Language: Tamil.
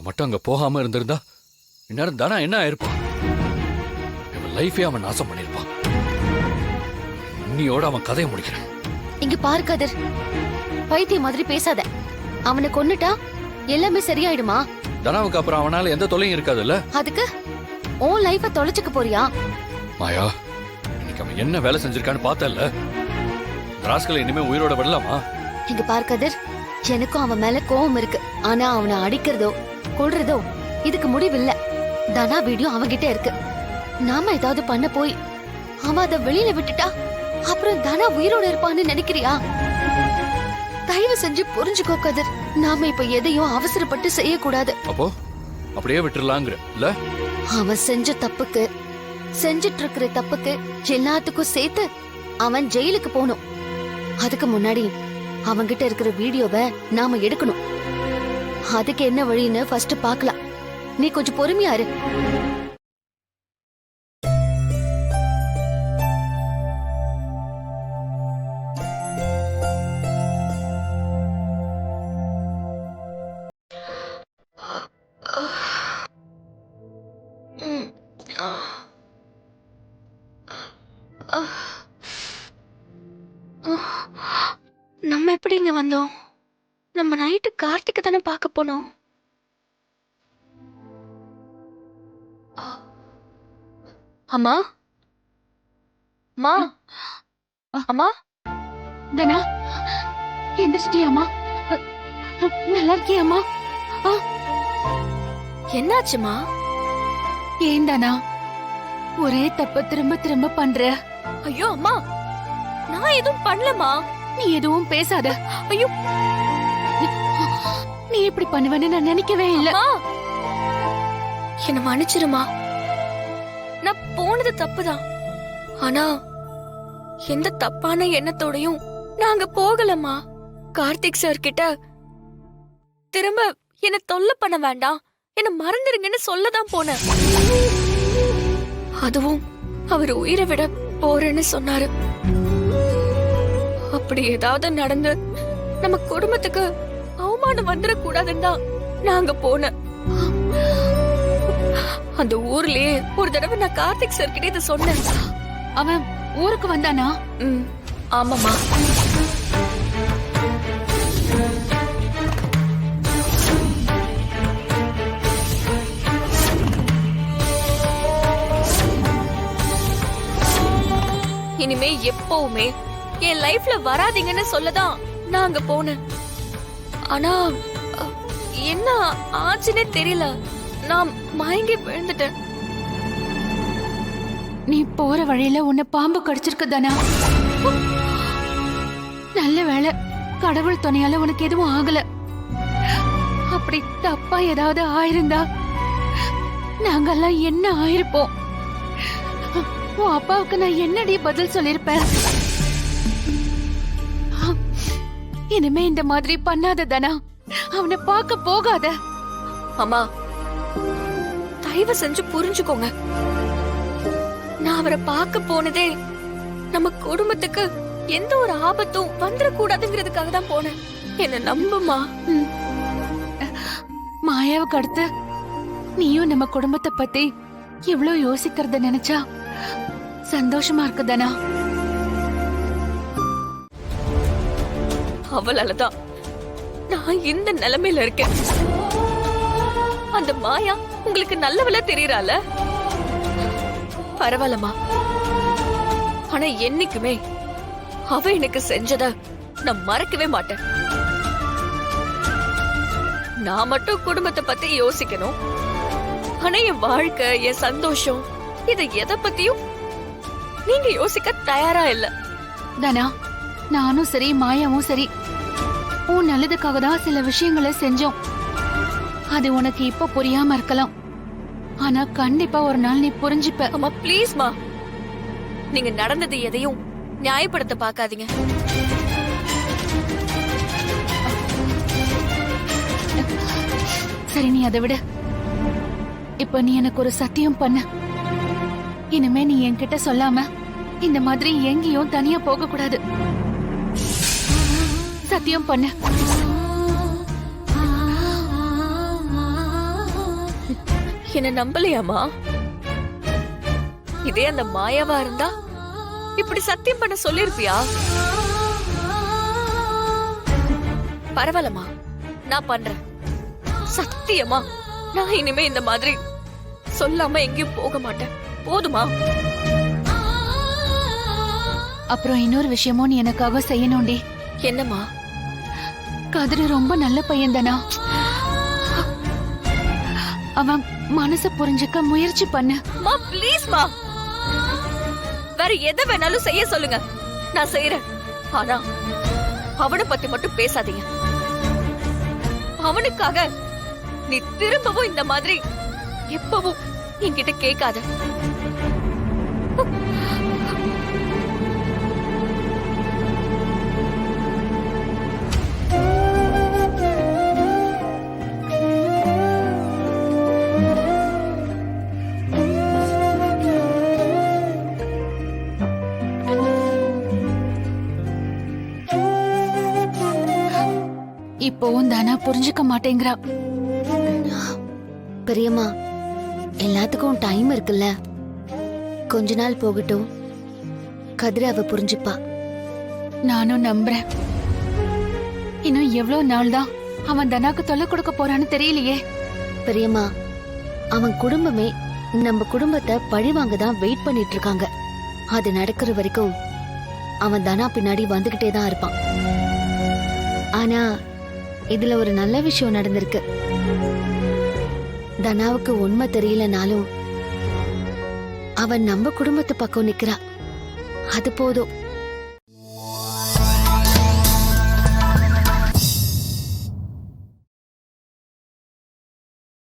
மட்டும் அங்க போகாம இருந்திருந்தா இந்நேரம் தானா என்ன ஆயிருப்பான்? இவன் லைஃபே அவன் நாசம் பண்ணிருப்பான். இன்னியோட அவன் கதையை முடிக்கிறேன். இங்க பாரு கதிர், பைத்திய மாதிரி பேசாத. அவனை கொன்னுட்டா எல்லாமே சரியாயிடுமா? தனாவுக்கு அப்புறம் அவனால எந்த தொல்லையும் இருக்காதுல்ல. அதுக்கு உன் லைஃப தொலைச்சுக்க போறியா? மாயா, இன்னைக்கு அவன் என்ன வேலை செஞ்சிருக்கான்னு பார்த்தல. ராஸ்கலை இனிமே உயிரோட விடலாமா? இங்க பாரு கதிர், எனக்கும் அவன் மேல கோவம் இருக்கு. ஆனா அவனை அடிக்கிறதோ கொல்றதோ இதுக்கு முடிவில்ல. தனா வீடியோ அவன்கிட்ட இருக்கு. நாம ஏதாவது பண்ண போய் அவன் அதை வெளியில விட்டுட்டா அப்புறம் தனா உயிரோட இருப்பான்னு நினைக்கிறியா? தயவு செஞ்சு புரிஞ்சுக்கோ கதிர், நாம இப்ப எதையும் அவசரப்பட்டு செய்யக்கூடாது. அப்போ அப்படியே விட்டுறலாங்கிற இல்ல? அவன் செஞ்ச தப்புக்கு, செஞ்சிட்டு இருக்கிற தப்புக்கு எல்லாத்துக்கும் சேர்த்து அவன் ஜெயிலுக்கு போகணும். அதுக்கு முன்னாடி அவன்கிட்ட இருக்கிற வீடியோவை நாம எடுக்கணும். அதுக்கு என்ன வழின்னு ஃபர்ஸ்ட் பார்க்கலாம். நீ கொஞ்சம் பொறுமையா இரு. நம்ம எப்படி இங்க வந்தோம்? நம்ம நைட்டு கார்த்திகை தானே பார்க்க போனோம். அம்மா, அம்மா, அம்மா, தனா, எந்திரிச்சிட்டியாம்மா? நல்லா இருக்கியாம்மா? என்னாச்சுமா? ஏன் தானா ஒரே தப்ப திரும்ப திரும்ப பண்ற? ஐயோ அம்மா, நான் எதுவும் பண்ணலமா. நீ எதுவும் பேசாத. ஐயோ, நீ இப்படி பண்ணுவேன்னு நான் நினைக்கவே இல்ல. என்ன மன்னிச்சிருமா. நான் போனது தப்புதான். ஆனா எந்த தப்பான எண்ணத்தோடையும் நாங்க போகலம்மா. கார்த்திக் சார் கிட்ட திரும்ப என்ன தொல்லை பண்ண வேண்டாம், என்ன மறந்துருங்கன்னு சொல்லதான் போனேன். அதுவும் அவர் உயிரை விட போறேன்னு சொன்னாரு. அப்படி ஏதாவது நடந்து நம்ம குடும்பத்துக்கு அவமானம் வந்துடக்கூடாதுன்னு தான் நாங்க போனேன். அந்த ஊர்லயே ஒரு தடவை நான் கார்த்திக் சார் கிட்ட இதை சொன்னேன். அவன் ஊருக்கு வந்தானா? ஆமாமா. இனிமே எப்பவுமே என் லைஃப்ல வராதீங்கன்னு சொல்லதான் நான் அங்க போனேன். ஆனா என்ன ஆச்சுன்னே தெரியல, நான் மயங்கி விழுந்துட்டேன். நீ போற வழியில உன்னை பாம்பு கடிச்சிருக்கு தானா? நல்ல வேளை, கடவுள் துணையால உனக்கு எதுவும் ஆகல. அப்படி தப்பா ஏதாவது ஆயிருந்தா நாங்கெல்லாம் என்ன ஆயிருப்போம்? உன் அப்பாவுக்கு நான் என்னடி பதில் சொல்லிருப்பேன்? இனிமே இந்த மாதிரி பண்ணாத தானா, அவனை பார்க்க போகாத. அம்மா, தயவு செஞ்சு புரிஞ்சுக்கோங்க. நான் அவரை பார்க்க போனதே நம்ம குடும்பத்துக்கு எந்த ஒரு ஆபத்தும் வந்துடக்கூடாதுங்கிறதுக்காக தான் போனேன். என்ன நம்புமா. மாயாவுக்கு அடுத்து நீயும் நம்ம குடும்பத்தை பத்தி இவ்வளவு யோசிக்கிறத நினைச்சா சந்தோஷமா இருக்குதானா? அவளாலதான் நான் இந்த நிலைமையில இருக்கேன். அந்த மாயா உங்களுக்கு நல்லவளா தெரியறால? பரவாயில்லமா. ஆனா என்னைக்குமே அவ எனக்கு செஞ்சத நான் மறக்கவே மாட்டேன். நான் மட்டும் குடும்பத்தை பத்தி யோசிக்கணும். ஆனா என் வாழ்க்கை, என் சந்தோஷம், இத எதை பத்தியும் நீங்க யோசிக்க தயாரா இல்ல. தானா, நானும் சரி மாயாவும் சரி உன் நல்லதுக்காக தான் சில விஷயங்களை செஞ்சோம். அது உனக்கு இப்ப புரியாம இருக்கலாம், ஆனா கண்டிப்பா ஒரு நாள் நீ புரிஞ்சுப்ப. அம்மா ப்ளீஸ்மா, நீங்க நடந்தது எதையும் நியாயப்படுத்த பாக்காதீங்க. சரி, நீ அதை விட இப்ப நீ எனக்கு ஒரு சத்தியம் பண்ண. இனிமே நீ என்கிட்ட சொல்லாம இந்த மாதிரி எங்கேயும் தனியா போக கூடாது. சத்தியம் பண்ணு. என்ன நம்பலையாமா? இதே அந்த மாயாவா இருந்தா இப்படி சத்தியம் பண்ண சொல்லிருப்பியா? பரவாயில்லம்மா, நான் பண்றேன். சத்தியமா நான் இனிமே இந்த மாதிரி சொல்லாம எங்கேயும் போக மாட்டேன். போதுமா? அப்புறம் இன்னொரு விஷயமும் நீ எனக்காக செய்யணும்டி. என்னம்மா? கதிரு ரொம்ப நல்ல பையன் தானா. அவன் மனச புரிஞ்சுக்க முயற்சி பண்ணு. மா ப்ளீஸ் மா, வேற எதை வேணாலும் செய்ய சொல்லுங்க, நான் செய்யறேன். ஆனா அவனை பத்தி மட்டும் பேசாதீங்க. அவனுக்காக நீ திரும்பவும் இந்த மாதிரி எப்பவும் என்கிட்ட கேட்காத. இப்போவும் தானா புரிஞ்சுக்க மாட்டேங்கிறா. பெரியம்மா, எல்லாத்துக்கும் டைம் இருக்குல்ல. கொஞ்ச நாள் போகட்டும், கதிர அவ புரிஞ்சுப்பா. நானும் நம்புறேன். இன்னும் எவ்வளவு நாள் தான் அவன் தனாக்கு தொல்லை கொடுக்க போறான்னு தெரியலையே. பெரியம்மா, அவன் குடும்பமே நம்ம குடும்பத்தை பழிவாங்க தான் வெயிட் பண்ணிட்டு இருக்காங்க. அது நடக்கிற வரைக்கும் அவன் தனா பின்னாடி வந்துகிட்டே தான் இருப்பான். ஆனா இதுல ஒரு நல்ல விஷயம் நடந்திருக்கு. தனாவுக்கு உண்மை தெரியலனாலும் அவன் நம்ம குடும்பத்து பக்கம் நிக்கிறா. அது போதும்.